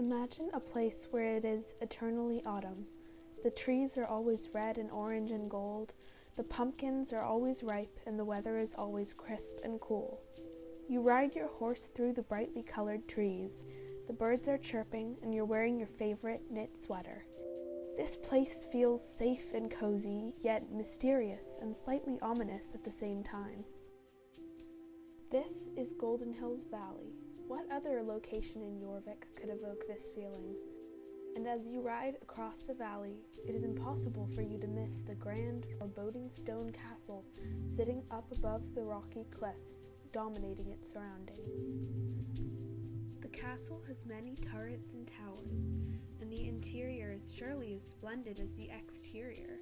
Imagine a place where it is eternally autumn. The trees are always red and orange and gold. The pumpkins are always ripe and the weather is always crisp and cool. You ride your horse through the brightly colored trees. The birds are chirping and you're wearing your favorite knit sweater. This place feels safe and cozy, yet mysterious and slightly ominous at the same time. This is Golden Hills Valley. What other location in Jorvik could evoke this feeling? And as you ride across the valley, it is impossible for you to miss the grand, foreboding stone castle sitting up above the rocky cliffs, dominating its surroundings. The castle has many turrets and towers, and the interior is surely as splendid as the exterior.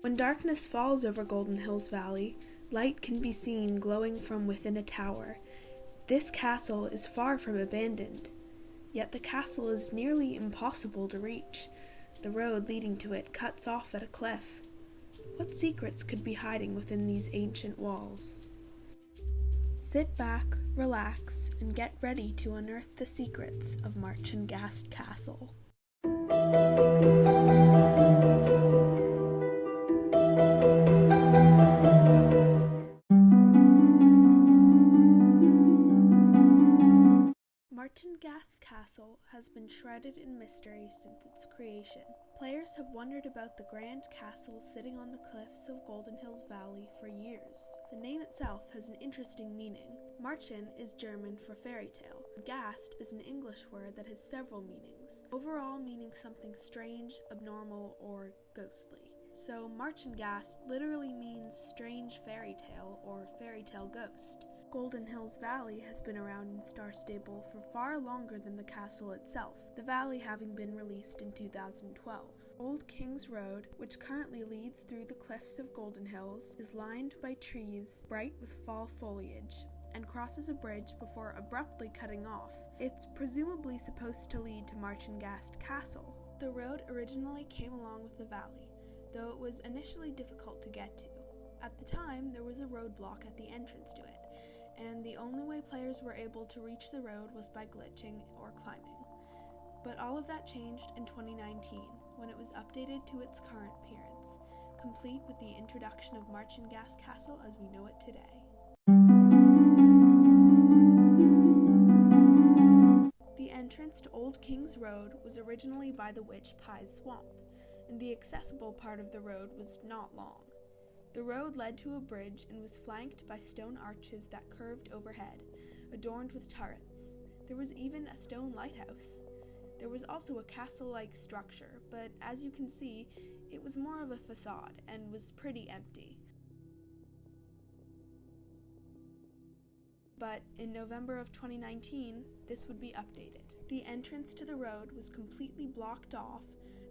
When darkness falls over Golden Hills Valley, light can be seen glowing from within a tower. This castle is far from abandoned, yet the castle is nearly impossible to reach. The road leading to it cuts off at a cliff. What secrets could be hiding within these ancient walls? Sit back, relax, and get ready to unearth the secrets of Marchenghast Castle. Marchenghast Castle has been shrouded in mystery since its creation. Players have wondered about the grand castle sitting on the cliffs of Golden Hills Valley for years. The name itself has an interesting meaning. Marchen is German for fairy tale. Gast is an English word that has several meanings, overall meaning something strange, abnormal, or ghostly. So Marchenghast literally means strange fairy tale or fairy tale ghost. Golden Hills Valley has been around in Star Stable for far longer than the castle itself, the valley having been released in 2012. Old King's Road, which currently leads through the cliffs of Golden Hills, is lined by trees bright with fall foliage, and crosses a bridge before abruptly cutting off. It's presumably supposed to lead to Marchenghast Castle. The road originally came along with the valley, though it was initially difficult to get to. At the time, there was a roadblock at the entrance to it, and the only way players were able to reach the road was by glitching or climbing. But all of that changed in 2019, when it was updated to its current appearance, complete with the introduction of Marchenghast Castle as we know it today. The entrance to Old King's Road was originally by the Witch Pie's Swamp, and the accessible part of the road was not long. The road led to a bridge and was flanked by stone arches that curved overhead, adorned with turrets. There was even a stone lighthouse. There was also a castle-like structure, but as you can see, it was more of a facade and was pretty empty. But in November of 2019, this would be updated. The entrance to the road was completely blocked off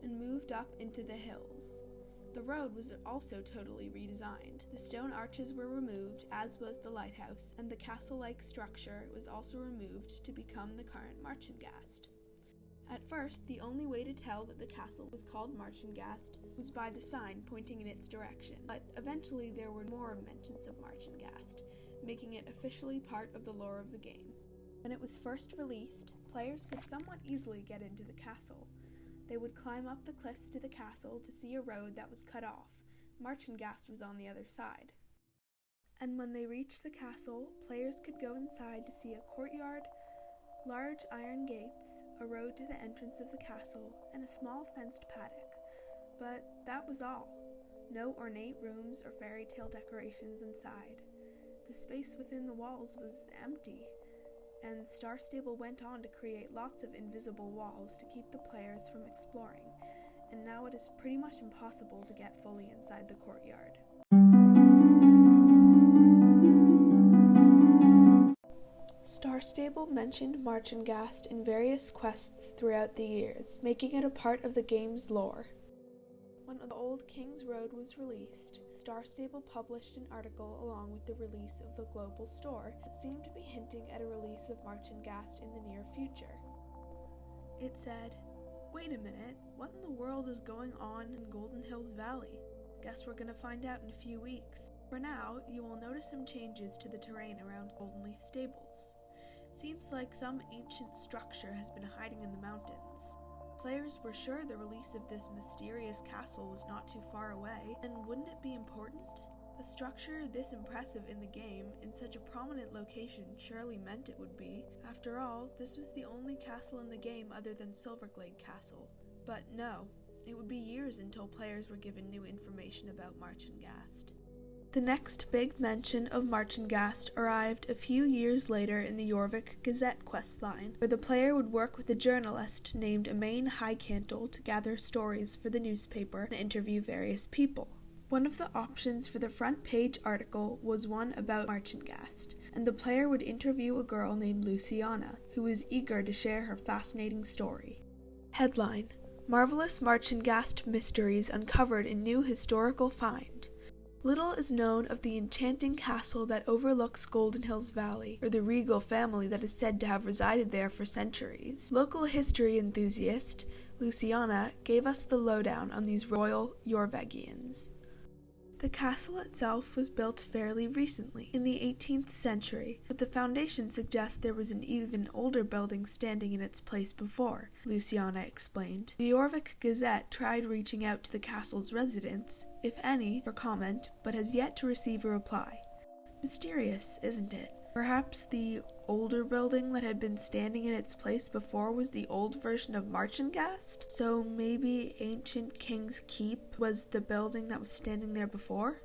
and moved up into the hills. The road was also totally redesigned. The stone arches were removed, as was the lighthouse, and the castle-like structure was also removed to become the current Marchenghast. At first, the only way to tell that the castle was called Marchenghast was by the sign pointing in its direction, but eventually there were more mentions of Marchenghast, making it officially part of the lore of the game. When it was first released, players could somewhat easily get into the castle. They would climb up the cliffs to the castle to see a road that was cut off. Marchenghast was on the other side. And when they reached the castle, players could go inside to see a courtyard, large iron gates, a road to the entrance of the castle, and a small fenced paddock. But that was all. No ornate rooms or fairy tale decorations inside. The space within the walls was empty. And Star Stable went on to create lots of invisible walls to keep the players from exploring, and now it is pretty much impossible to get fully inside the courtyard. Star Stable mentioned Marchenghast in various quests throughout the years, making it a part of the game's lore. When the Old King's Road was released, Star Stable published an article along with the release of the global store that seemed to be hinting at a release of Marchenghast in the near future. It said, "Wait a minute, what in the world is going on in Golden Hills Valley? Guess we're gonna find out in a few weeks. For now, you will notice some changes to the terrain around Golden Leaf Stables. Seems like some ancient structure has been hiding in the mountains. Players were sure the release of this mysterious castle was not too far away, and wouldn't it be important? A structure this impressive in the game, in such a prominent location, surely meant it would be. After all, this was the only castle in the game other than Silverglade Castle. But no, it would be years until players were given new information about Marchenghast. The next big mention of Marchenghast arrived a few years later in the Jorvik Gazette questline, where the player would work with a journalist named Emain Highcantle to gather stories for the newspaper and interview various people. One of the options for the front page article was one about Marchenghast, and the player would interview a girl named Luciana, who was eager to share her fascinating story. Headline: Marvelous Marchenghast Mysteries Uncovered in New Historical Find. Little is known of the enchanting castle that overlooks Golden Hills Valley, or the regal family that is said to have resided there for centuries. Local history enthusiast Luciana gave us the lowdown on these royal Jorvegians. The castle itself was built fairly recently, in the 18th century, but the foundation suggests there was an even older building standing in its place before, Luciana explained. The Jorvik Gazette tried reaching out to the castle's residents, if any, for comment, but has yet to receive a reply. Mysterious, isn't it? Perhaps the older building that had been standing in its place before was the old version of Marchenghast? So maybe Ancient King's Keep was the building that was standing there before?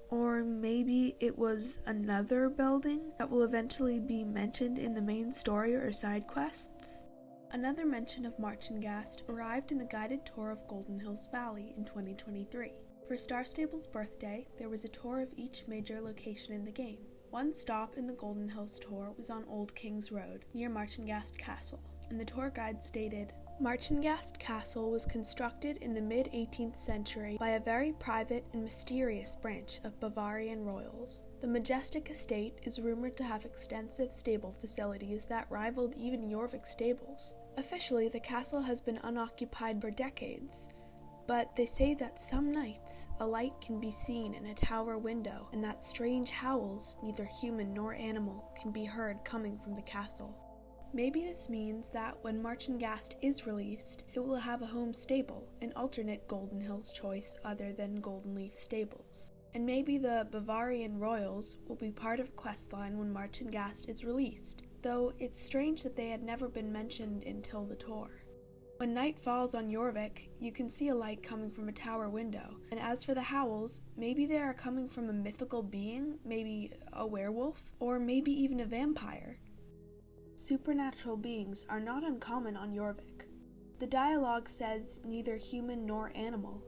Or maybe it was another building that will eventually be mentioned in the main story or side quests? Another mention of Marchenghast arrived in the guided tour of Golden Hills Valley in 2023. For Star Stable's birthday, there was a tour of each major location in the game. One stop in the Golden Hills tour was on Old King's Road, near Marchenghast Castle, and the tour guide stated, Marchenghast Castle was constructed in the mid-18th century by a very private and mysterious branch of Bavarian royals. The majestic estate is rumored to have extensive stable facilities that rivaled even Jorvik stables. Officially, the castle has been unoccupied for decades, but they say that some nights a light can be seen in a tower window, and that strange howls, neither human nor animal, can be heard coming from the castle. Maybe this means that when Marchenghast is released, it will have a home stable, an alternate Golden Hills choice other than Golden Leaf stables. And maybe the Bavarian royals will be part of a questline when Marchenghast is released, though it's strange that they had never been mentioned until the tour. When night falls on Jorvik, you can see a light coming from a tower window, and as for the howls, maybe they are coming from a mythical being, maybe a werewolf, or maybe even a vampire. Supernatural beings are not uncommon on Jorvik. The dialogue says neither human nor animal,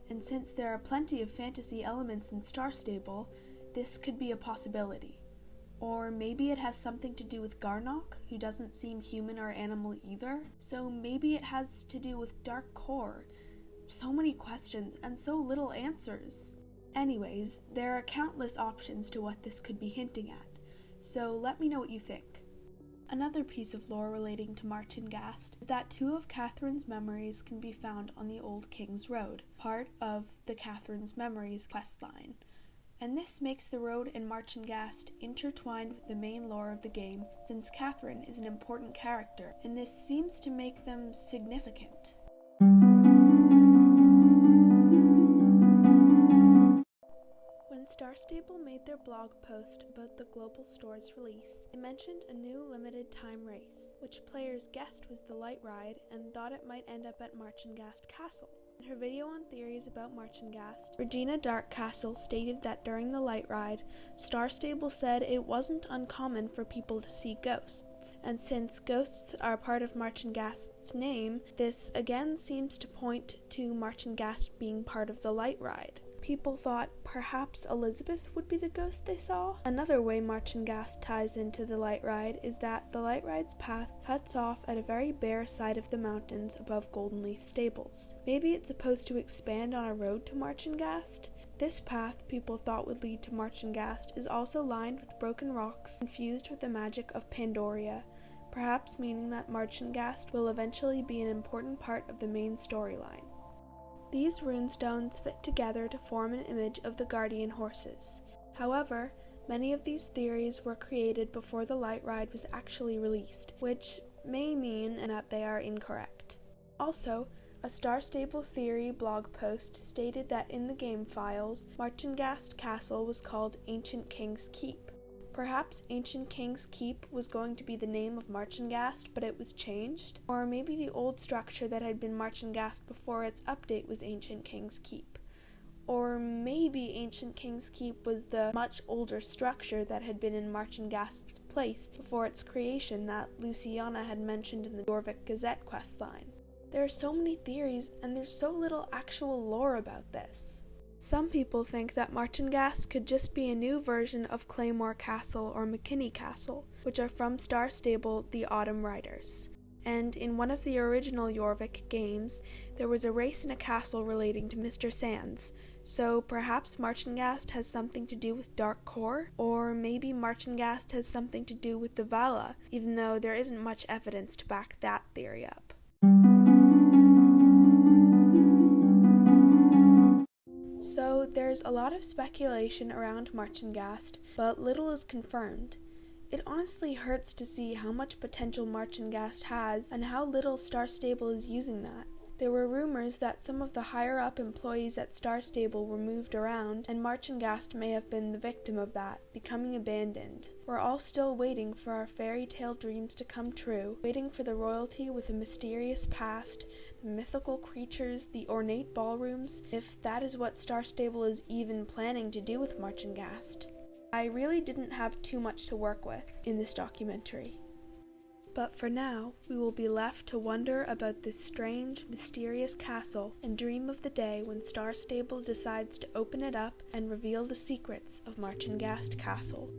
and since there are plenty of fantasy elements in Star Stable, this could be a possibility. Or maybe it has something to do with Garnock, who doesn't seem human or animal either. So maybe it has to do with Dark Core. So many questions and so little answers. Anyways, there are countless options to what this could be hinting at, so let me know what you think. Another piece of lore relating to Marchenghast is that 2 of Catherine's memories can be found on the Old King's Road, part of the Catherine's Memories questline. And this makes the road and Marchenghast intertwined with the main lore of the game, since Catherine is an important character, and this seems to make them significant. When Star Stable made their blog post about the Global Store's release, they mentioned a new limited time race, which players guessed was the Light Ride and thought it might end up at Marchenghast Castle. In her video on theories about Marchenghast, Regina Darkcastle stated that during the Light Ride, Star Stable said it wasn't uncommon for people to see ghosts, and since ghosts are part of Marchenghast's name, this again seems to point to Marchenghast being part of the Light Ride. People thought perhaps Elizabeth would be the ghost they saw. Another way Marchenghast ties into the Light Ride is that the Light Ride's path cuts off at a very bare side of the mountains above Golden Leaf Stables. Maybe it's supposed to expand on a road to Marchenghast? This path people thought would lead to Marchenghast is also lined with broken rocks infused with the magic of Pandoria, perhaps meaning that Marchenghast will eventually be an important part of the main storyline. These runestones fit together to form an image of the guardian horses. However, Many of these theories were created before the light ride was actually released, which may mean that they are incorrect. Also, a Star Stable Theory blog post stated that in the game files, Marchenghast Castle was called Ancient King's Keep. Perhaps Ancient King's Keep was going to be the name of Marchenghast, but it was changed, or maybe the old structure that had been Marchenghast before its update was Ancient King's Keep. Or maybe Ancient King's Keep was the much older structure that had been in Marchenghast's place before its creation that Luciana had mentioned in the Jorvik Gazette questline. There are so many theories, and there's so little actual lore about this. Some people think that Marchenghast could just be a new version of Claymore Castle or McKinney Castle, which are from Star Stable The Autumn Riders. And in one of the original Jorvik games, there was a race in a castle relating to Mr. Sands, so perhaps Marchenghast has something to do with Dark Core, or maybe Marchenghast has something to do with the Vala, even though there isn't much evidence to back that theory up. So there's a lot of speculation around Marchenghast, but little is confirmed. It honestly hurts to see how much potential Marchenghast has and how little Star Stable is using that. There were rumors that some of the higher-up employees at Star Stable were moved around, and Marchenghast may have been the victim of that, becoming abandoned. We're all still waiting for our fairy tale dreams to come true, waiting for the royalty with a mysterious past, the mythical creatures, the ornate ballrooms, if that is what Star Stable is even planning to do with Marchenghast. I really didn't have too much to work with in this documentary. But for now, we will be left to wonder about this strange, mysterious castle and dream of the day when Star Stable decides to open it up and reveal the secrets of Marchenghast Castle.